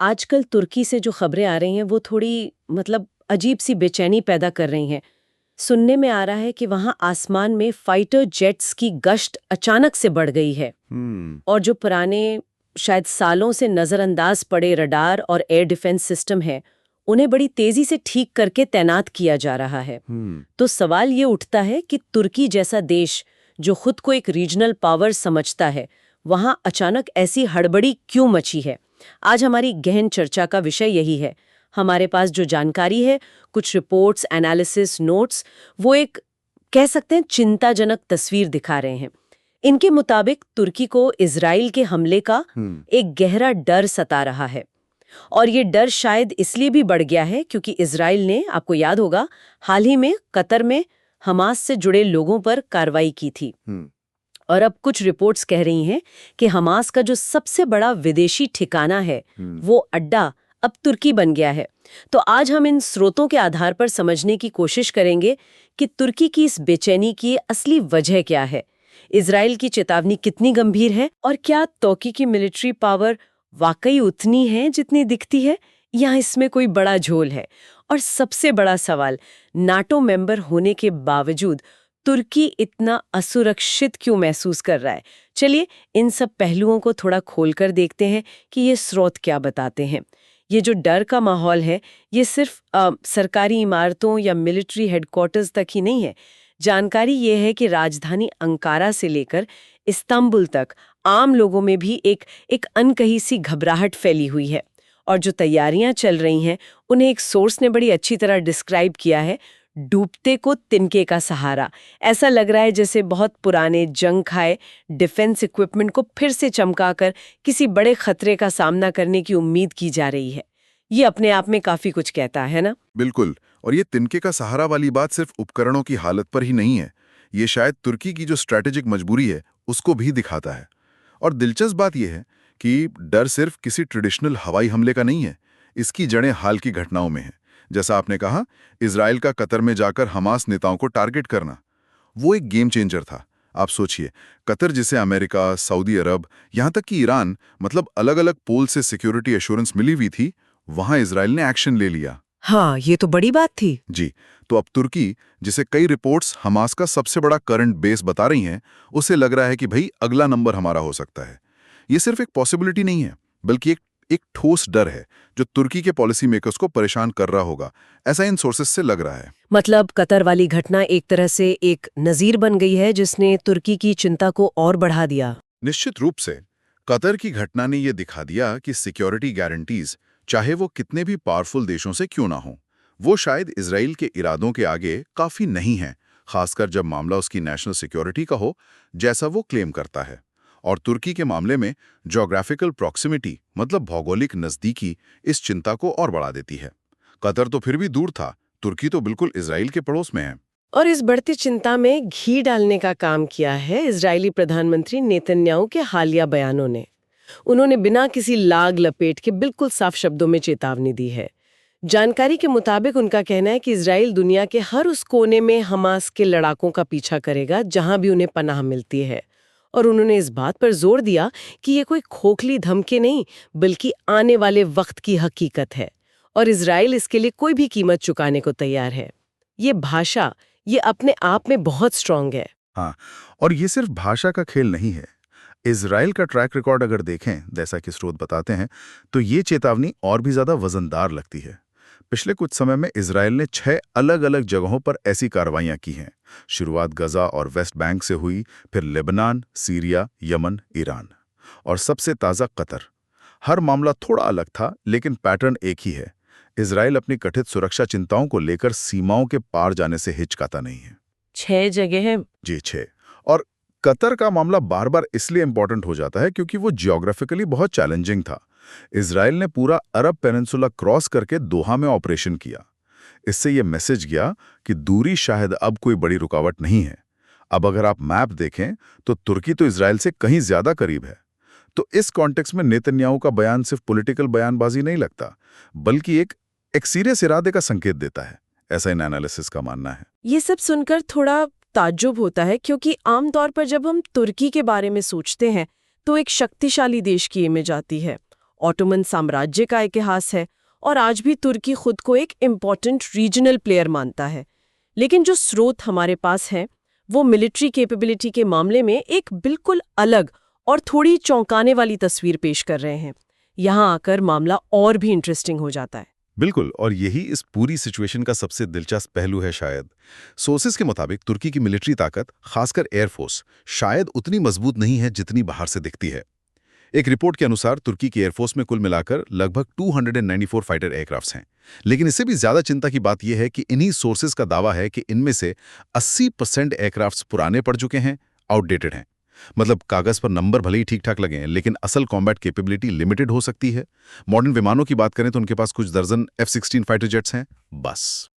आजकल तुर्की से जो खबरें आ रही हैं वो थोड़ी अजीब सी बेचैनी पैदा कर रही हैं। सुनने में आ रहा है कि वहां आसमान में फाइटर जेट्स की गश्त अचानक से बढ़ गई है। और जो पुराने शायद सालों से नजरअंदाज पड़े रडार और एयर डिफेंस सिस्टम है, उन्हें बड़ी तेजी से ठीक करके तैनात किया जा रहा है। तो सवाल ये उठता है कि तुर्की जैसा देश जो खुद को एक रीजनल पावर समझता है, वहां अचानक ऐसी हड़बड़ी क्यों मची है? आज हमारी गहन चर्चा का विषय यही है। हमारे पास जो जानकारी है, कुछ रिपोर्ट्स, एनालिसिस, नोट्स, वो एक कह सकते हैं चिंताजनक तस्वीर दिखा रहे हैं। इनके मुताबिक तुर्की को इजराइल के हमले का एक गहरा डर सता रहा है। और ये डर शायद इसलिए भी बढ़ गया है क्योंकि इजराइल ने, आपको याद होगा, हाल ही में कतर में हमास से जुड़े लोगों पर कार्रवाई की थी। और अब कुछ रिपोर्ट्स कह रही हैं कि हमास का जो सबसे बड़ा विदेशी ठिकाना है, वो अड्डा अब तुर्की बन गया है। तो आज हम इन स्रोतों के आधार पर समझने की कोशिश करेंगे कि तुर्की की इस बेचैनी की असली वजह क्या है, इजराइल की चेतावनी कितनी गंभीर है, और क्या तुर्की की मिलिट्री पावर वाकई उतनी है जितनी दिखती है, या इसमें कोई बड़ा झोल है। और सबसे बड़ा सवाल, नाटो मेंबर होने के बावजूद तुर्की इतना असुरक्षित क्यों महसूस कर रहा है? चलिए इन सब पहलुओं को थोड़ा खोलकर देखते हैं कि ये स्रोत क्या बताते हैं। ये जो डर का माहौल है, ये सिर्फ सरकारी इमारतों या मिलिट्री हेडक्वार्टर्स तक ही नहीं है। जानकारी ये है कि राजधानी अंकारा से लेकर इस्तांबुल तक आम लोगों में भी एक अनकही सी घबराहट फैली हुई है। और जो तैयारियां चल रही हैं, उन्हें एक सोर्स ने बड़ी अच्छी तरह डिस्क्राइब किया है, डूबते को तिनके का सहारा। ऐसा लग रहा है जैसे बहुत पुराने जंग खाए डिफेंस इक्विपमेंट को फिर से चमकाकर किसी बड़े खतरे का सामना करने की उम्मीद की जा रही है। ये अपने आप में काफी कुछ कहता है ना? बिल्कुल। और ये तिनके का सहारा वाली बात सिर्फ उपकरणों की हालत पर ही नहीं है, ये शायद तुर्की की जो स्ट्रैटेजिक मजबूरी है उसको भी दिखाता है। और दिलचस्प बात यह है कि डर सिर्फ किसी ट्रेडिशनल हवाई हमले का नहीं है, इसकी जड़ें हाल की घटनाओं में हैं। जैसा आपने कहा, इजराइल का कतर में जाकर हमास नेताओं को टारगेट करना, वो एक गेम चेंजर था। आप सोचिए, कतर जिसे अमेरिका, सऊदी अरब, यहाँ तक कि ईरान, मतलब अलग अलग पोल से सिक्योरिटी एश्योरेंस मिली हुई थी, वहां इजराइल ने एक्शन ले लिया। हाँ, ये तो बड़ी बात थी। जी, तो अब तुर्की, जिसे कई रिपोर्ट्स हमास का सबसे बड़ा करंट बेस बता रही हैं, उसे लग रहा है कि भाई अगला नंबर हमारा हो सकता है। ये सिर्फ एक पॉसिबिलिटी नहीं है, बल्कि एक ठोस डर है जो तुर्की के पॉलिसी मेकर्स को परेशान कर रहा होगा, ऐसा इन सोर्सेस से लग रहा है। मतलब कतर वाली घटना एक तरह से एक नजीर बन गई है जिसने तुर्की की चिंता को और बढ़ा दिया। निश्चित रूप से कतर की घटना ने यह दिखा दिया कि सिक्योरिटी गारंटीज, चाहे वो कितने भी पावरफुल देशों से क्यों ना हो, वो शायद इजराइल के इरादों के आगे काफी नहीं है, खासकर जब मामला उसकी नेशनल सिक्योरिटी का हो, जैसा वो क्लेम करता है। और तुर्की के मामले में ज्योग्राफिकल प्रॉक्सिमिटी, मतलब भौगोलिक नजदीकी, इस चिंता को और बढ़ा देती है। कतर तो फिर भी दूर था, तुर्की तो बिल्कुल इजराइल के पड़ोस में है। और इस बढ़ती चिंता में घी डालने का काम किया है इजरायली प्रधानमंत्री नेतन्याहू के हालिया बयानों ने। उन्होंने बिना किसी लाग लपेट के बिल्कुल साफ शब्दों में चेतावनी दी है। जानकारी के मुताबिक उनका कहना है कि इजराइल दुनिया के हर उस कोने में हमास के लड़ाकों का पीछा करेगा जहां भी उन्हें पनाह मिलती है। और उन्होंने इस बात पर जोर दिया कि ये कोई खोखली धमकी नहीं, बल्कि आने वाले वक्त की हकीकत है, और इजराइल इसके लिए कोई भी कीमत चुकाने को तैयार है। ये भाषा, ये अपने आप में बहुत स्ट्रांग है। हाँ, और ये सिर्फ भाषा का खेल नहीं है। इजराइल का ट्रैक रिकॉर्ड अगर देखें, जैसा कि स्रोत बताते हैं, तो ये चेतावनी और भी ज्यादा वजनदार लगती है। पिछले कुछ समय में इजराइल ने 6 अलग-अलग जगहों पर ऐसी कार्रवाइयां की हैं। शुरुआत गजा और वेस्ट बैंक से हुई, फिर लेबनान, सीरिया, यमन, ईरान, और सबसे ताज़ा कतर। हर मामला थोड़ा अलग था, लेकिन पैटर्न एक ही है। इजराइल अपनी कथित सुरक्षा चिंताओं को लेकर सीमाओं के पार जाने से हिचकाता नहीं है। 6 जगह है। जी, 6। और कतर का मामला बार बार इसलिए इंपॉर्टेंट हो जाता है क्योंकि वो जियोग्राफिकली बहुत चैलेंजिंग था। इजराइल ने पूरा अरब पेनिनसुला क्रॉस करके दोहा में ऑपरेशन किया। इससे यह मैसेज गया कि दूरी शायद अब कोई बड़ी रुकावट नहीं है। अब अगर आप मैप देखें तो तुर्की तो इजराइल से कहीं ज्यादा करीब है। तो इस कॉन्टेक्स्ट में नेतन्याहू का बयान सिर्फ पॉलिटिकल बयानबाजी नहीं लगता, बल्कि एक सीरियस इरादे का संकेत देता है, ऐसा इन एनालिसिस का मानना है। ये सब सुनकर थोड़ा ताज्जुब होता है, क्योंकि आमतौर पर जब हम तुर्की के बारे में सोचते हैं तो एक शक्तिशाली देश की इमेज आती है, ऑटोमन साम्राज्य का इतिहास है और आज भी तुर्की खुद को एक इम्पॉर्टेंट रीजनल प्लेयर मानता है। लेकिन जो स्रोत हमारे पास हैं वो मिलिट्री कैपेबिलिटी के मामले में एक बिल्कुल अलग और थोड़ी चौंकाने वाली तस्वीर पेश कर रहे हैं। यहाँ आकर मामला और भी इंटरेस्टिंग हो जाता है। बिल्कुल, और यही इस पूरी सिचुएशन का सबसे दिलचस्प पहलू है शायद। सोर्सेस के मुताबिक तुर्की की मिलिट्री ताकत, खासकर एयरफोर्स, शायद उतनी मजबूत नहीं है जितनी बाहर से दिखती है। एक रिपोर्ट के अनुसार तुर्की की एयरफोर्स में कुल मिलाकर लगभग 294 फाइटर एयरक्राफ्ट्स हैं। लेकिन इससे भी ज्यादा चिंता की बात यह है कि इन्हीं सोर्सेस का दावा है कि इनमें से 80% एयरक्राफ्ट्स पुराने पड़ चुके हैं, आउटडेटेड हैं। मतलब कागज पर नंबर भले ही ठीक-ठाक लगे हैं, लेकिन असल कॉम्बैट कैपेबिलिटी लिमिटेड हो सकती है। मॉडर्न विमानों की बात करें तो उनके पास कुछ दर्जन F-16 फाइटर जेट्स हैं, बस।